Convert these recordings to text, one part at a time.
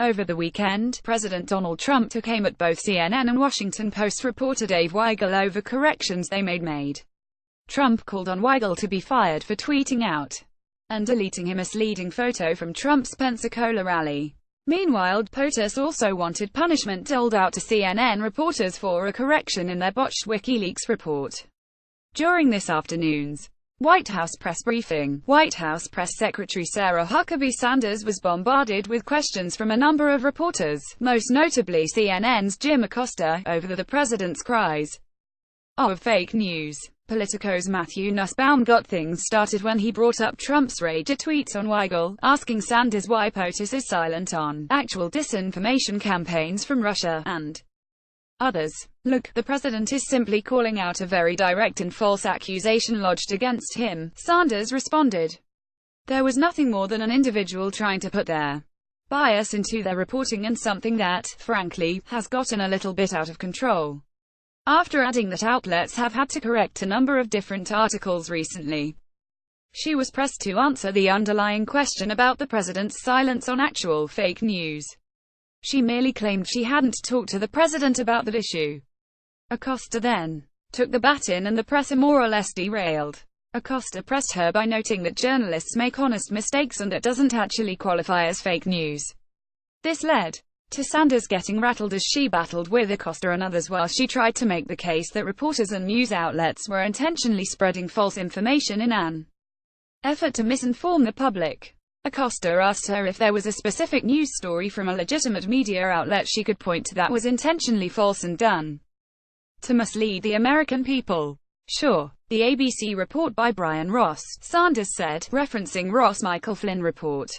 Over the weekend, President Donald Trump took aim at both CNN and Washington Post reporter Dave Weigel over corrections they made. Trump called on Weigel to be fired for tweeting out and deleting a misleading photo from Trump's Pensacola rally. Meanwhile, POTUS also wanted punishment doled out to CNN reporters for a correction in their botched WikiLeaks report. During this afternoon's White House press briefing, White House Press Secretary Sarah Huckabee Sanders was bombarded with questions from a number of reporters, most notably CNN's Jim Acosta, over the president's cries of fake news. Politico's Matthew Nussbaum got things started when he brought up Trump's ragetweets on Weigel, asking Sanders why POTUS is silent on actual disinformation campaigns from Russia and others. Look, the president is simply calling out a very direct and false accusation lodged against him, Sanders responded. There was nothing more than an individual trying to put their bias into their reporting, and something that, frankly, has gotten a little bit out of control. After adding that outlets have had to correct a number of different articles recently. She was pressed to answer the underlying question about the president's silence on actual fake news. She merely claimed she hadn't talked to the president about that issue. Acosta then took the baton and the press more or less derailed. Acosta pressed her by noting that journalists make honest mistakes and that doesn't actually qualify as fake news. This led to Sanders getting rattled as she battled with Acosta and others while she tried to make the case that reporters and news outlets were intentionally spreading false information in an effort to misinform the public. Acosta asked her if there was a specific news story from a legitimate media outlet she could point to that was intentionally false and done to mislead the American people. Sure. The ABC report by Brian Ross, Sanders said, referencing Ross Michael Flynn report.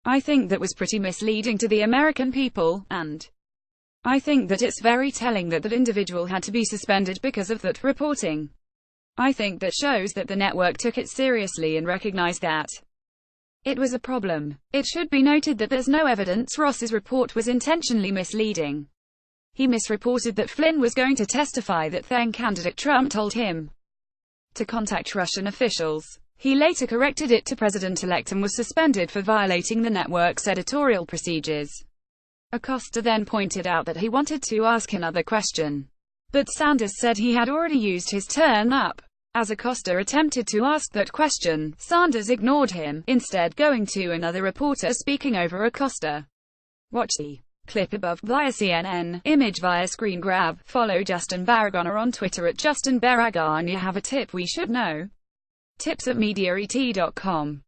I think that was pretty misleading to the American people, and I think that it's very telling that that individual had to be suspended because of that reporting. I think that shows that the network took it seriously and recognized that it was a problem. It should be noted that there's no evidence Ross's report was intentionally misleading. He misreported that Flynn was going to testify that then-candidate Trump told him to contact Russian officials. He later corrected it to President-elect and was suspended for violating the network's editorial procedures. Acosta then pointed out that he wanted to ask another question, but Sanders said he had already used his turn up. As Acosta attempted to ask that question, Sanders ignored him, instead going to another reporter speaking over Acosta. Watch the clip above via CNN, image via screen grab. Follow Justin Baragona on Twitter at Justin Baragona. You have a tip we should know. Tips@mediaet.com